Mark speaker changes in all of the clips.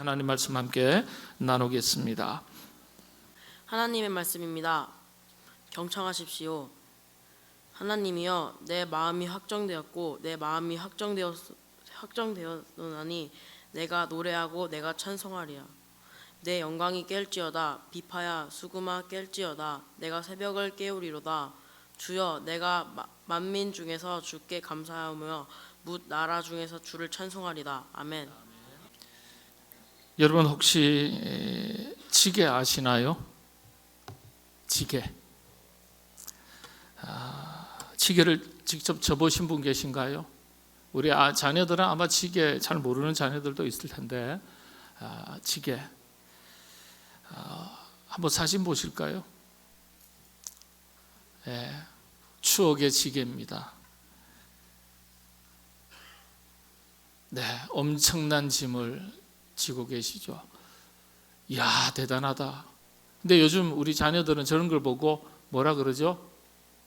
Speaker 1: 하나님 말씀 함께 나누겠습니다.
Speaker 2: 하나님의 말씀입니다. 경청하십시오. 하나님이여, 내 마음이 확정되었고 내 마음이 확정되었노니 내가 노래하고 내가 찬송하리라. 내 영광이 깰지어다. 비파야 수금아 깰지어다. 내가 새벽을 깨우리로다. 주여, 내가 만민 중에서 주께 감사하며 뭇 나라 중에서 주를 찬송하리다. 아멘.
Speaker 1: 여러분 혹시 지게 아시나요? 지게. 지게를 직접 접으신 분 계신가요? 우리 자녀들은 아마 지게 잘 모르는 자녀들도 있을 텐데, 지게 한번 사진 보실까요? 추억의 지게입니다. 엄청난 짐을 지고 계시죠. 이야, 대단하다. 근데 요즘 우리 자녀들은 저런 걸 보고 뭐라 그러죠?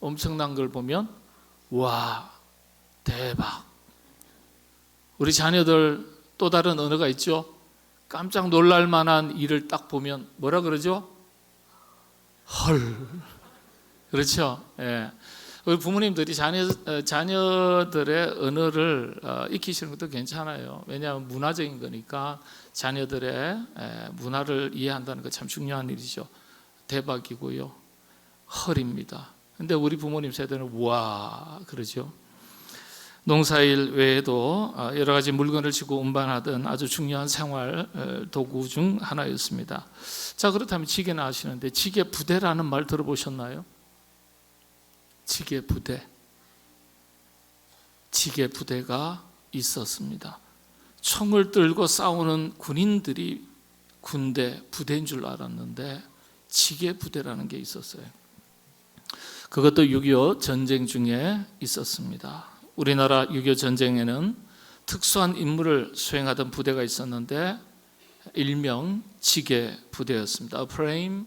Speaker 1: 엄청난 걸 보면 와, 대박. 우리 자녀들 또 다른 언어가 있죠. 깜짝 놀랄 만한 일을 딱 보면 뭐라 그러죠? 헐. 그렇죠? 우리 부모님들이 자녀들의 언어를 익히시는 것도 괜찮아요. 왜냐하면 문화적인 거니까 자녀들의 문화를 이해한다는 거 참 중요한 일이죠. 대박이고요. 헐입니다. 근데 우리 부모님 세대는 와 그러죠. 농사일 외에도 여러 가지 물건을 지고 운반하던 아주 중요한 생활 도구 중 하나였습니다. 자, 그렇다면 지게는 아시는데 지게 부대라는 말 들어보셨나요? 지게 부대. 지게 부대가 있었습니다. 총을 들고 싸우는 군인들이 군대 부대인 줄 알았는데 지게 부대라는 게 있었어요. 그것도 6.25 전쟁 중에 있었습니다. 우리나라 6.25 전쟁에는 특수한 임무를 수행하던 부대가 있었는데 일명 지게 부대였습니다. Frame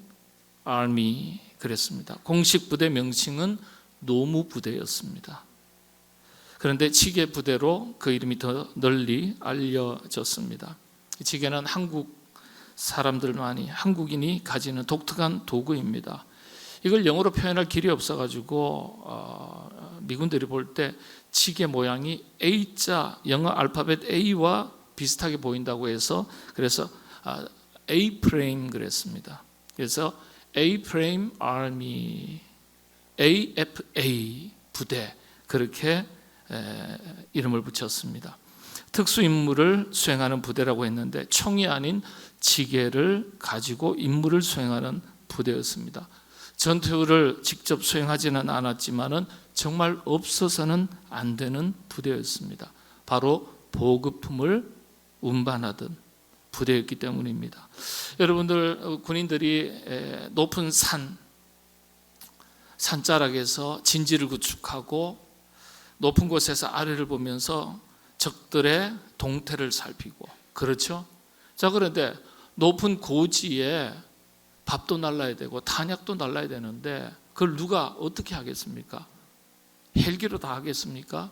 Speaker 1: Army 그랬습니다. 공식 부대 명칭은 노무 부대였습니다. 그런데 지게 부대로 그 이름이 더 널리 알려졌습니다. 지게는 한국 사람들만이, 한국인이 가지는 독특한 도구입니다. 이걸 영어로 표현할 길이 없어가지고 미군들이 볼 때 지게 모양이 A자, 영어 알파벳 A와 비슷하게 보인다고 해서 그래서 A-frame 그랬습니다. 그래서 A-frame Army, AFA 부대 그렇게 이름을 붙였습니다. 특수 임무를 수행하는 부대라고 했는데 총이 아닌 지게를 가지고 임무를 수행하는 부대였습니다. 전투를 직접 수행하지는 않았지만은 정말 없어서는 안 되는 부대였습니다. 바로 보급품을 운반하던 부대였기 때문입니다. 여러분들 군인들이 높은 산자락에서 진지를 구축하고 높은 곳에서 아래를 보면서 적들의 동태를 살피고 그렇죠? 자, 그런데 높은 고지에 밥도 날라야 되고 탄약도 날라야 되는데 그걸 누가 어떻게 하겠습니까? 헬기로 다 하겠습니까?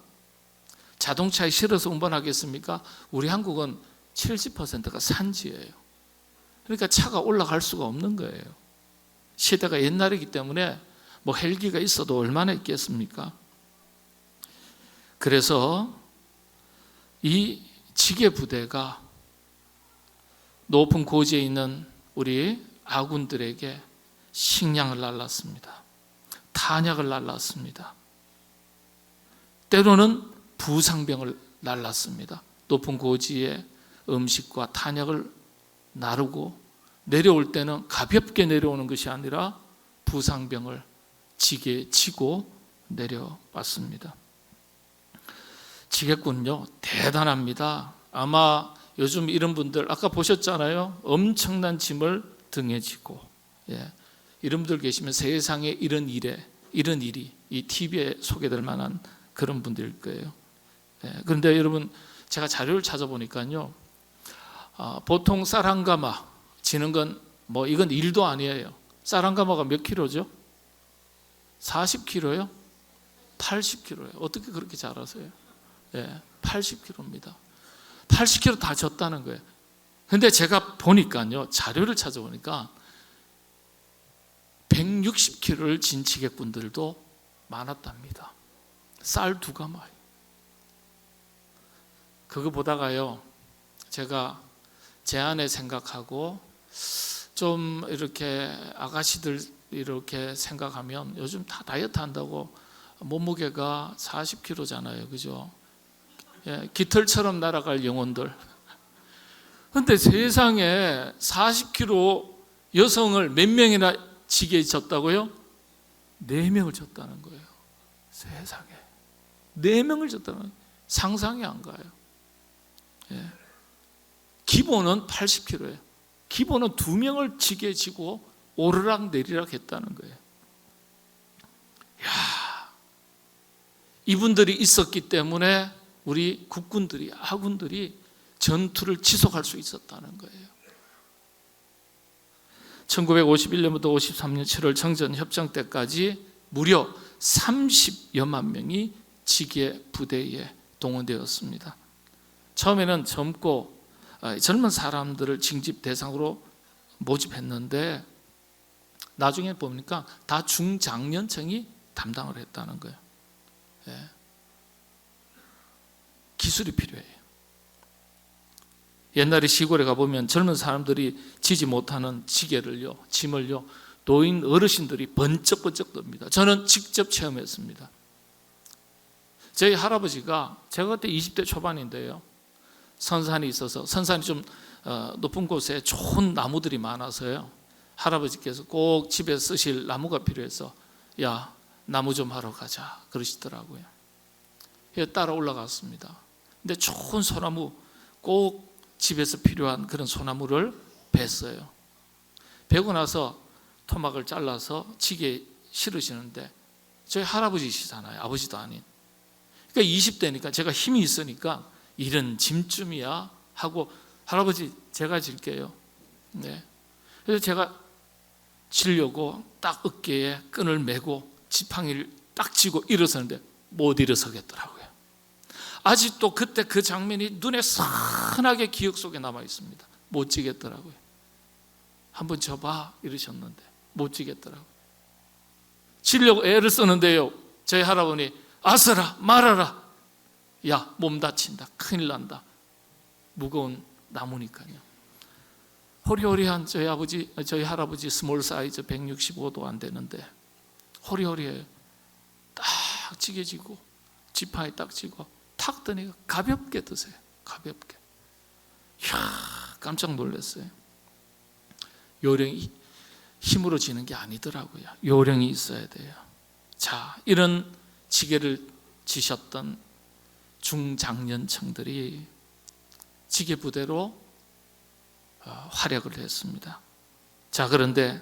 Speaker 1: 자동차에 실어서 운반하겠습니까? 우리 한국은 70%가 산지예요. 그러니까 차가 올라갈 수가 없는 거예요. 시대가 옛날이기 때문에 뭐 헬기가 있어도 얼마나 있겠습니까? 그래서 이 지게 부대가 높은 고지에 있는 우리 아군들에게 식량을 날랐습니다. 탄약을 날랐습니다. 때로는 부상병을 날랐습니다. 높은 고지에 음식과 탄약을 나르고 내려올 때는 가볍게 내려오는 것이 아니라 부상병을 지게에 치고 내려왔습니다. 지게꾼요, 대단합니다. 아마 요즘 이런 분들 아까 보셨잖아요. 엄청난 짐을 등에 지고 이런 분들 계시면 세상에 이런 일이 이 TV에 소개될 만한 그런 분들일 거예요. 그런데 여러분 제가 자료를 찾아보니까요, 보통 쌀 한 가마 지는 건 뭐 이건 일도 아니에요. 쌀 한 가마가 몇 킬로죠? 40킬로요? 80킬로예요. 어떻게 그렇게 잘 아세요? 80킬로입니다. 80킬로 다 졌다는 거예요. 근데 제가 보니까요, 자료를 찾아보니까 160kg를 진 지객분들도 많았답니다. 쌀 2가마이. 그거 보다가요, 제가 제 안에 생각하고 좀 이렇게 아가씨들 이렇게 생각하면 요즘 다 다이어트 한다고 몸무게가 40kg잖아요. 그죠? 예, 깃털처럼 날아갈 영혼들. 근데 세상에 40kg 여성을 몇 명이나 지게 졌다고요? 4명을 졌다는 거예요. 세상에 4명을 졌다는 거예요. 상상이 안 가요. 예. 기본은 80kg예요. 기본은 2명을 지게 지고 오르락 내리락 했다는 거예요. 야, 이분들이 있었기 때문에 우리 국군들이, 아군들이 전투를 지속할 수 있었다는 거예요. 1951년부터 53년 7월 정전 협정 때까지 무려 30여만 명이 지게 부대에 동원되었습니다. 처음에는 젊은 사람들을 징집 대상으로 모집했는데 나중에 보니까 다 중장년층이 담당을 했다는 거예요. 예. 기술이 필요해요. 옛날에 시골에 가보면 젊은 사람들이 지지 못하는 지게를요, 짐을요, 노인 어르신들이 번쩍번쩍 듭니다. 저는 직접 체험했습니다. 저희 할아버지가, 제가 그때 20대 초반인데요, 선산이 있어서, 선산이 좀 높은 곳에 좋은 나무들이 많아서요, 할아버지께서 꼭 집에 쓰실 나무가 필요해서 야, 나무 좀 하러 가자 그러시더라고요. 그래서 따라 올라갔습니다. 근데 좋은 소나무, 꼭 집에서 필요한 그런 소나무를 뱄어요. 베고 나서 토막을 잘라서 지게에 실으시는데 저희 할아버지시잖아요, 아버지도 아닌. 그러니까 20대니까 제가 힘이 있으니까 이런 짐쯤이야 하고, 할아버지 제가 질게요. 네. 그래서 제가 지려고 딱 어깨에 끈을 메고 지팡이를 딱 쥐고 일어서는데 못 일어서겠더라고요. 아직도 그때 그 장면이 눈에 선하게 기억 속에 남아 있습니다. 못 지겠더라고요. 한번 져봐 이러셨는데 못 지겠더라고요. 지려고 애를 쓰는데요, 저희 할아버니 아서라 말아라. 야, 몸 다친다, 큰일 난다. 무거운 나무니까요. 호리호리한 저희 할아버지 스몰 사이즈 165도 안 되는데 호리호리해요. 딱 지게지고 지팡이 딱 쥐고 탁 드니까 가볍게 드세요. 가볍게. 이야, 깜짝 놀랐어요. 요령이 힘으로 지는 게 아니더라고요. 요령이 있어야 돼요. 자, 이런 지게를 지셨던 중장년층들이 지게 부대로 활약을 했습니다. 자, 그런데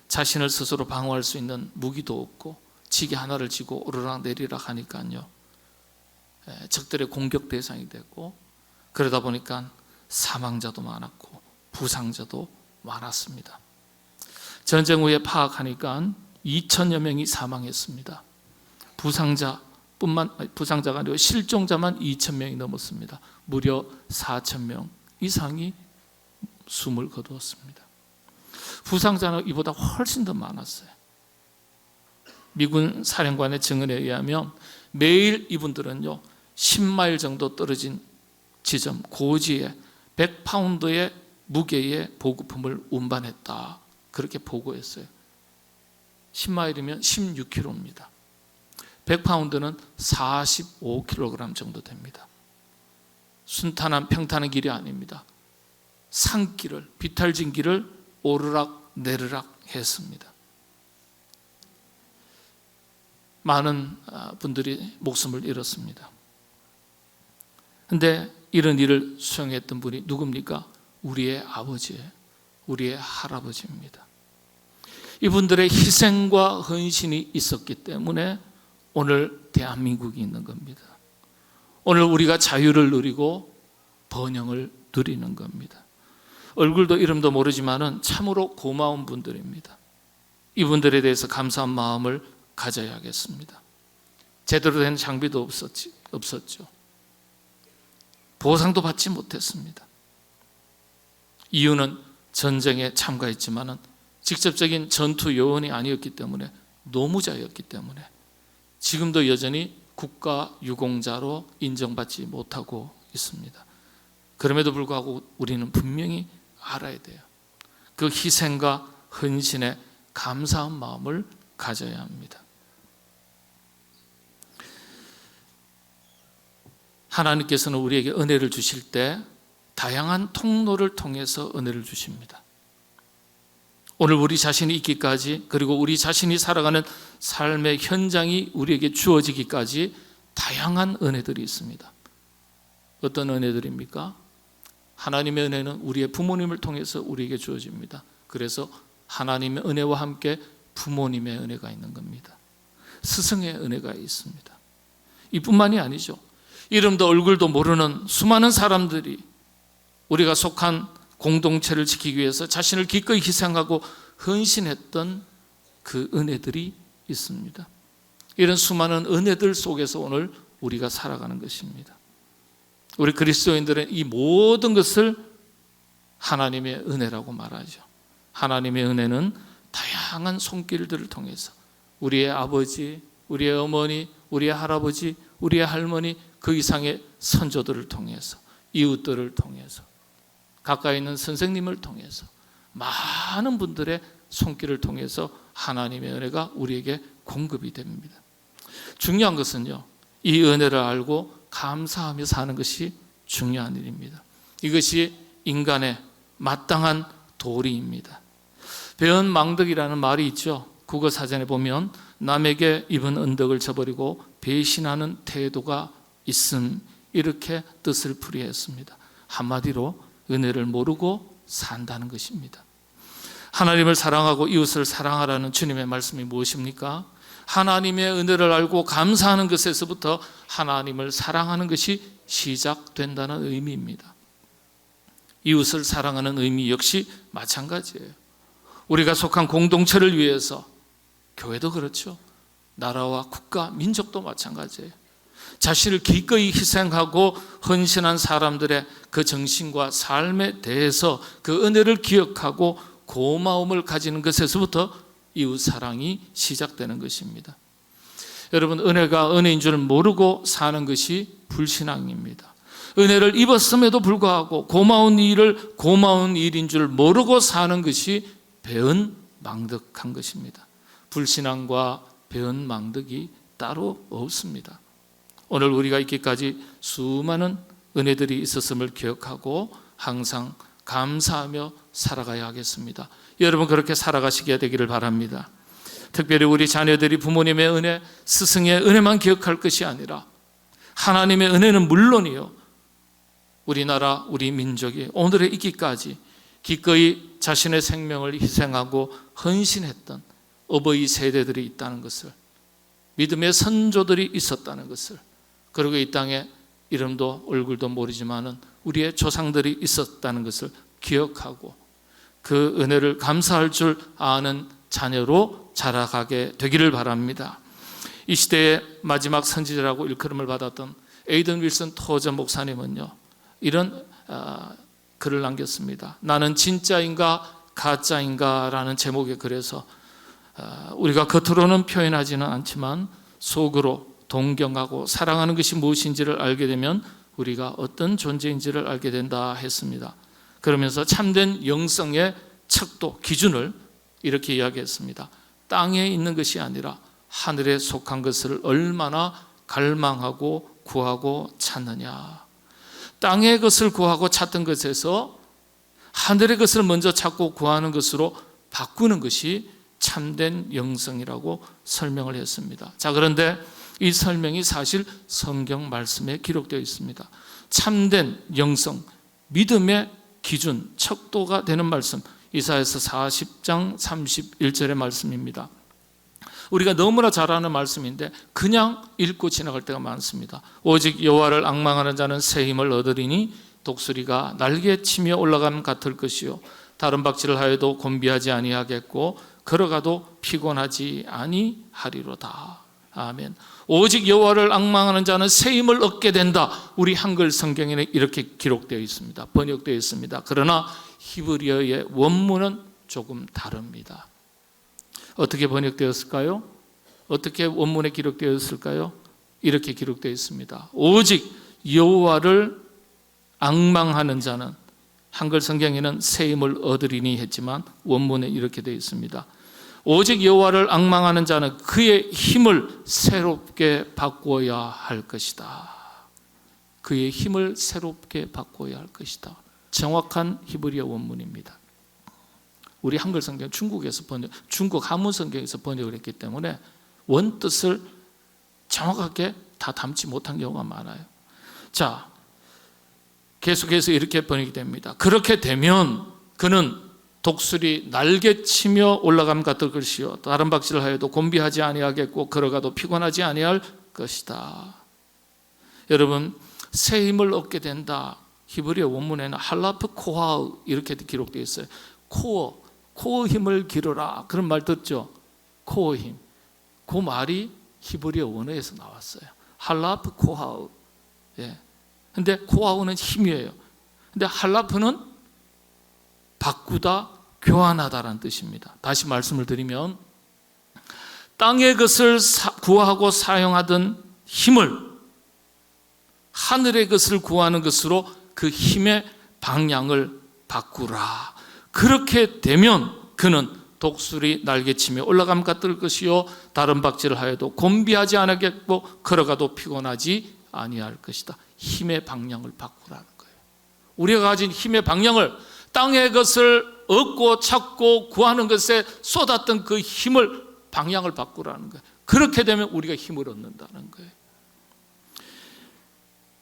Speaker 1: 자신을 스스로 방어할 수 있는 무기도 없고 지게 하나를 쥐고 오르락 내리락 하니까요, 적들의 공격 대상이 됐고, 그러다 보니까 사망자도 많았고 부상자도 많았습니다. 전쟁 후에 파악하니까 2천여 명이 사망했습니다. 부상자가 아니고 실종자만 2천 명이 넘었습니다. 무려 4천 명 이상이 숨을 거두었습니다. 부상자는 이보다 훨씬 더 많았어요. 미군 사령관의 증언에 의하면 매일 이분들은요 10마일 정도 떨어진 지점 고지에 100파운드의 무게의 보급품을 운반했다, 그렇게 보고했어요. 10마일이면 16kg입니다. 100파운드는 45kg 정도 됩니다. 순탄한 평탄한 길이 아닙니다. 산길을, 비탈진 길을 오르락 내리락 했습니다. 많은 분들이 목숨을 잃었습니다. 그런데 이런 일을 수행했던 분이 누굽니까? 우리의 아버지예요. 우리의 할아버지입니다. 이분들의 희생과 헌신이 있었기 때문에 오늘 대한민국이 있는 겁니다. 오늘 우리가 자유를 누리고 번영을 누리는 겁니다. 얼굴도 이름도 모르지만은 참으로 고마운 분들입니다. 이분들에 대해서 감사한 마음을 가져야겠습니다. 제대로 된 장비도 없었죠. 보상도 받지 못했습니다. 이유는 전쟁에 참가했지만은 직접적인 전투 요원이 아니었기 때문에 노무자였기 때문에 지금도 여전히 국가 유공자로 인정받지 못하고 있습니다. 그럼에도 불구하고 우리는 분명히 알아야 돼요. 그 희생과 헌신에 감사한 마음을 가져야 합니다. 하나님께서는 우리에게 은혜를 주실 때 다양한 통로를 통해서 은혜를 주십니다. 오늘 우리 자신이 있기까지, 그리고 우리 자신이 살아가는 삶의 현장이 우리에게 주어지기까지 다양한 은혜들이 있습니다. 어떤 은혜들입니까? 하나님의 은혜는 우리의 부모님을 통해서 우리에게 주어집니다. 그래서 하나님의 은혜와 함께 부모님의 은혜가 있는 겁니다. 스승의 은혜가 있습니다. 이뿐만이 아니죠. 이름도 얼굴도 모르는 수많은 사람들이 우리가 속한 공동체를 지키기 위해서 자신을 기꺼이 희생하고 헌신했던 그 은혜들이 있습니다. 이런 수많은 은혜들 속에서 오늘 우리가 살아가는 것입니다. 우리 그리스도인들은 이 모든 것을 하나님의 은혜라고 말하죠. 하나님의 은혜는 다양한 손길들을 통해서 우리의 아버지, 우리의 어머니, 우리의 할아버지, 우리의 할머니, 그 이상의 선조들을 통해서, 이웃들을 통해서, 가까이 있는 선생님을 통해서, 많은 분들의 손길을 통해서 하나님의 은혜가 우리에게 공급이 됩니다. 중요한 것은요, 이 은혜를 알고 감사하며 사는 것이 중요한 일입니다. 이것이 인간의 마땅한 도리입니다. 배은망덕이라는 말이 있죠. 국어사전에 보면 남에게 입은 은덕을 저버리고 배신하는 태도가 있음, 이렇게 뜻을 풀이했습니다. 한마디로 은혜를 모르고 산다는 것입니다. 하나님을 사랑하고 이웃을 사랑하라는 주님의 말씀이 무엇입니까? 하나님의 은혜를 알고 감사하는 것에서부터 하나님을 사랑하는 것이 시작된다는 의미입니다. 이웃을 사랑하는 의미 역시 마찬가지예요. 우리가 속한 공동체를 위해서, 교회도 그렇죠. 나라와 국가, 민족도 마찬가지예요. 자신을 기꺼이 희생하고 헌신한 사람들의 그 정신과 삶에 대해서 그 은혜를 기억하고 고마움을 가지는 것에서부터 이웃 사랑이 시작되는 것입니다. 여러분, 은혜가 은혜인 줄 모르고 사는 것이 불신앙입니다. 은혜를 입었음에도 불구하고 고마운 일을 고마운 일인 줄 모르고 사는 것이 배은망덕한 것입니다. 불신앙과 배은망덕이 따로 없습니다. 오늘 우리가 있기까지 수많은 은혜들이 있었음을 기억하고 항상 감사하며 살아가야 하겠습니다. 여러분, 그렇게 살아가시게 되기를 바랍니다. 특별히 우리 자녀들이 부모님의 은혜, 스승의 은혜만 기억할 것이 아니라 하나님의 은혜는 물론이요, 우리나라, 우리 민족이 오늘에 있기까지 기꺼이 자신의 생명을 희생하고 헌신했던 어버이 세대들이 있다는 것을, 믿음의 선조들이 있었다는 것을, 그리고 이 땅에 이름도 얼굴도 모르지만은 우리의 조상들이 있었다는 것을 기억하고 그 은혜를 감사할 줄 아는 자녀로 자라가게 되기를 바랍니다. 이 시대의 마지막 선지자라고 일컬음을 받았던 에이든 윌슨 토저 목사님은요, 이런 글을 남겼습니다. 나는 진짜인가 가짜인가 라는 제목의 글에서 우리가 겉으로는 표현하지는 않지만 속으로 동경하고 사랑하는 것이 무엇인지를 알게 되면 우리가 어떤 존재인지를 알게 된다 했습니다. 그러면서 참된 영성의 척도, 기준을 이렇게 이야기했습니다. 땅에 있는 것이 아니라 하늘에 속한 것을 얼마나 갈망하고 구하고 찾느냐. 땅의 것을 구하고 찾던 것에서 하늘의 것을 먼저 찾고 구하는 것으로 바꾸는 것이 참된 영성이라고 설명을 했습니다. 자, 그런데 이 설명이 사실 성경 말씀에 기록되어 있습니다. 참된 영성, 믿음의 기준, 척도가 되는 말씀, 이사야서 40장 31절의 말씀입니다. 우리가 너무나 잘 아는 말씀인데 그냥 읽고 지나갈 때가 많습니다. 오직 여호와를 앙망하는 자는 새 힘을 얻으리니 독수리가 날개 치며 올라감 같을 것이요 다른 박질을 하여도 곤비하지 아니하겠고 걸어가도 피곤하지 아니하리로다. 아멘. 오직 여호와를 앙망하는 자는 새 힘을 얻게 된다. 우리 한글 성경에는 이렇게 기록되어 있습니다. 번역되어 있습니다. 그러나 히브리어의 원문은 조금 다릅니다. 어떻게 번역되었을까요? 어떻게 원문에 기록되었을까요? 이렇게 기록되어 있습니다. 오직 여호와를 앙망하는 자는, 한글 성경에는 새 힘을 얻으리니 했지만 원문에 이렇게 되어 있습니다. 오직 여호와를 앙망하는 자는 그의 힘을 새롭게 바꾸어야 할 것이다. 그의 힘을 새롭게 바꿔야 할 것이다. 정확한 히브리어 원문입니다. 우리 한글 성경 중국 한문 성경에서 번역을 했기 때문에 원뜻을 정확하게 다 담지 못한 경우가 많아요. 자, 계속해서 이렇게 번역이 됩니다. 그렇게 되면 그는 독수리 날개치며 올라감 같을 것이요 다른 박질을 하여도 곤비하지 아니하겠고 걸어가도 피곤하지 아니할 것이다. 여러분, 새 힘을 얻게 된다. 히브리어 원문에는 할라프 코하우 이렇게 기록되어 있어요. 코어 힘을 기르라, 그런 말 듣죠? 코어 힘. 그 말이 히브리어 원어에서 나왔어요. 할라프 코하우. 예. 근데 코하우는 힘이에요. 근데 할라프는 바꾸다, 교환하다라는 뜻입니다. 다시 말씀을 드리면 땅의 것을 구하고 사용하던 힘을 하늘의 것을 구하는 것으로 그 힘의 방향을 바꾸라. 그렇게 되면 그는 독수리 날개치며 올라감 같을 것이요 다른 박질을 하여도 곤비하지 않겠고 걸어가도 피곤하지 아니할 것이다. 힘의 방향을 바꾸라는 거예요. 우리가 가진 힘의 방향을, 땅의 것을 얻고 찾고 구하는 것에 쏟았던 그 힘을, 방향을 바꾸라는 거예요. 그렇게 되면 우리가 힘을 얻는다는 거예요.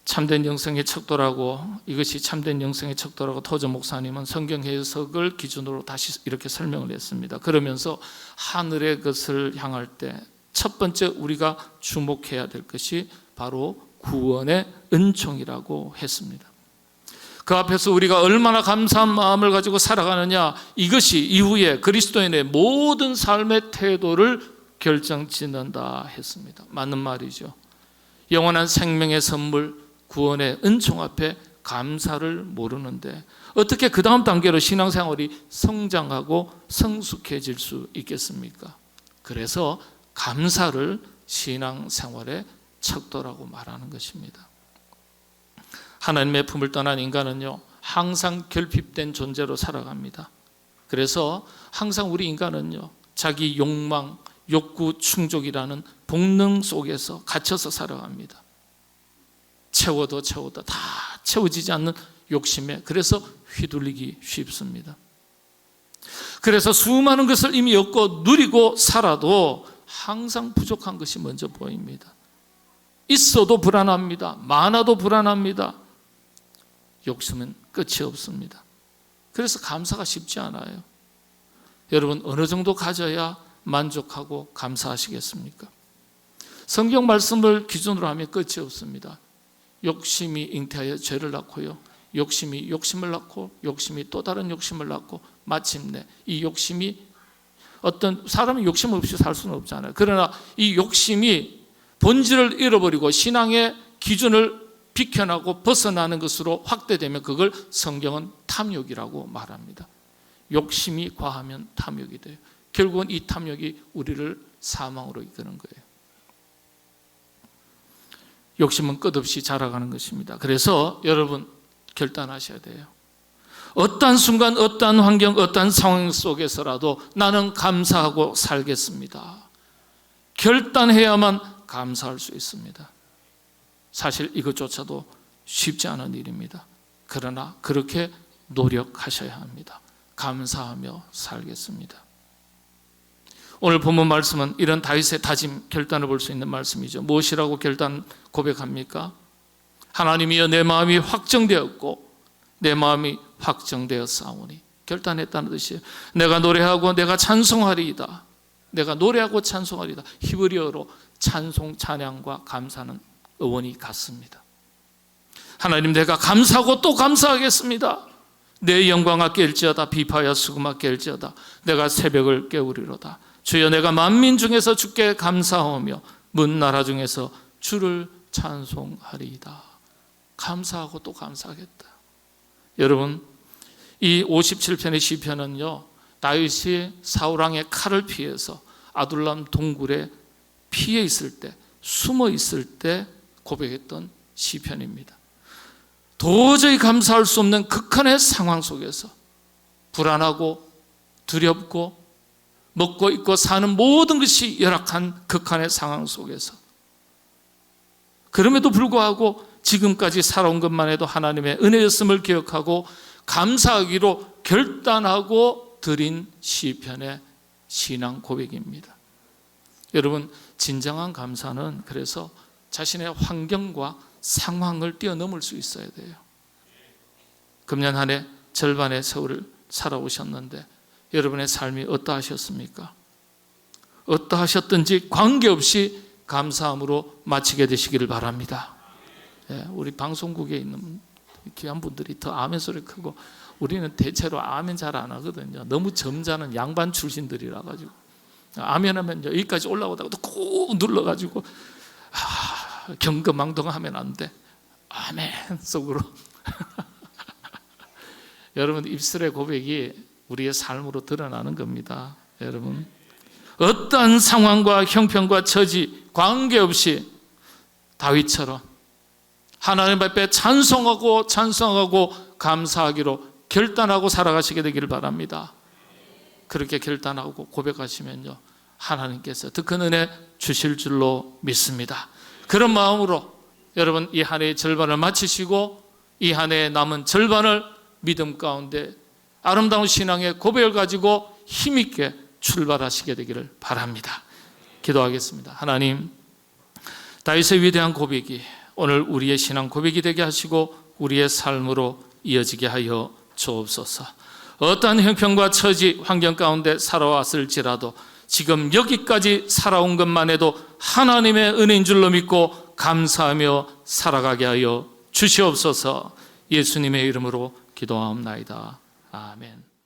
Speaker 1: 참된 영성의 척도라고, 이것이 참된 영성의 척도라고 토저 목사님은 성경 해석을 기준으로 다시 이렇게 설명을 했습니다. 그러면서 하늘의 것을 향할 때 첫 번째 우리가 주목해야 될 것이 바로 구원의 은총이라고 했습니다. 그 앞에서 우리가 얼마나 감사한 마음을 가지고 살아가느냐, 이것이 이후에 그리스도인의 모든 삶의 태도를 결정짓는다 했습니다. 맞는 말이죠. 영원한 생명의 선물, 구원의 은총 앞에 감사를 모르는데 어떻게 그 다음 단계로 신앙생활이 성장하고 성숙해질 수 있겠습니까? 그래서 감사를 신앙생활의 척도라고 말하는 것입니다. 하나님의 품을 떠난 인간은요, 항상 결핍된 존재로 살아갑니다. 그래서 항상 우리 인간은요, 자기 욕망, 욕구 충족이라는 본능 속에서 갇혀서 살아갑니다. 채워도 다 채워지지 않는 욕심에, 그래서 휘둘리기 쉽습니다. 그래서 수많은 것을 이미 얻고 누리고 살아도 항상 부족한 것이 먼저 보입니다. 있어도 불안합니다. 많아도 불안합니다. 욕심은 끝이 없습니다. 그래서 감사가 쉽지 않아요. 여러분, 어느 정도 가져야 만족하고 감사하시겠습니까? 성경 말씀을 기준으로 하면 끝이 없습니다. 욕심이 잉태하여 죄를 낳고요, 욕심이 욕심을 낳고, 욕심이 또 다른 욕심을 낳고, 마침내 이 욕심이, 어떤 사람이 욕심 없이 살 수는 없잖아요. 그러나 이 욕심이 본질을 잃어버리고 신앙의 기준을 비켜나고 벗어나는 것으로 확대되면 그걸 성경은 탐욕이라고 말합니다. 욕심이 과하면 탐욕이 돼요. 결국은 이 탐욕이 우리를 사망으로 이끄는 거예요. 욕심은 끝없이 자라가는 것입니다. 그래서 여러분, 결단하셔야 돼요. 어떠한 순간, 어떠한 환경, 어떠한 상황 속에서라도 나는 감사하고 살겠습니다. 결단해야만 감사할 수 있습니다. 사실 이것조차도 쉽지 않은 일입니다. 그러나 그렇게 노력하셔야 합니다. 감사하며 살겠습니다. 오늘 본문 말씀은 이런 다윗의 다짐, 결단을 볼 수 있는 말씀이죠. 무엇이라고 결단 고백합니까? 하나님이여, 내 마음이 확정되었고 내 마음이 확정되었사오니. 결단했다는 뜻이에요. 내가 노래하고 내가 찬송하리이다. 내가 노래하고 찬송하리이다. 히브리어로 찬송, 찬양과 감사는 어원이 같습니다. 하나님, 내가 감사하고 또 감사하겠습니다. 내 영광 앞에 일지어다. 비파야 수금 앞에 일지어다. 내가 새벽을 깨우리로다. 주여, 내가 만민 중에서 주께 감사하며 문 나라 중에서 주를 찬송하리이다. 감사하고 또 감사하겠다. 여러분, 이 57편의 시편은요, 다윗이 사울왕의 칼을 피해서 아둘람 동굴에 피해 있을 때, 숨어 있을 때 고백했던 시편입니다. 도저히 감사할 수 없는 극한의 상황 속에서 불안하고 두렵고 먹고 입고 사는 모든 것이 열악한 극한의 상황 속에서, 그럼에도 불구하고 지금까지 살아온 것만 해도 하나님의 은혜였음을 기억하고 감사하기로 결단하고 드린 시편의 신앙 고백입니다. 여러분, 진정한 감사는 그래서 자신의 환경과 상황을 뛰어넘을 수 있어야 돼요. 금년 한 해 절반의 세월을 살아오셨는데 여러분의 삶이 어떠하셨습니까? 어떠하셨든지 관계없이 감사함으로 마치게 되시기를 바랍니다. 우리 방송국에 있는 귀한 분들이 더 아멘 소리 크고, 우리는 대체로 아멘 잘 안 하거든요. 너무 점잖은 양반 출신들이라 가지고 아멘 하면 여기까지 올라오다가 또 꾹 눌러가지고 경거망동하면 안 돼. 아멘 속으로. 여러분, 입술의 고백이 우리의 삶으로 드러나는 겁니다. 여러분, 어떠한 상황과 형편과 처지 관계없이 다윗처럼 하나님 앞에 찬송하고 감사하기로 결단하고 살아가시게 되기를 바랍니다. 그렇게 결단하고 고백하시면요, 하나님께서 더 큰 은혜 주실 줄로 믿습니다. 그런 마음으로 여러분, 이 한 해의 절반을 마치시고 이 한 해의 남은 절반을 믿음 가운데 아름다운 신앙의 고백을 가지고 힘있게 출발하시게 되기를 바랍니다. 기도하겠습니다. 하나님, 다윗의 위대한 고백이 오늘 우리의 신앙 고백이 되게 하시고 우리의 삶으로 이어지게 하여 주옵소서. 어떠한 형편과 처지, 환경 가운데 살아왔을지라도 지금 여기까지 살아온 것만 해도 하나님의 은혜인 줄로 믿고 감사하며 살아가게 하여 주시옵소서. 예수님의 이름으로 기도하옵나이다. 아멘.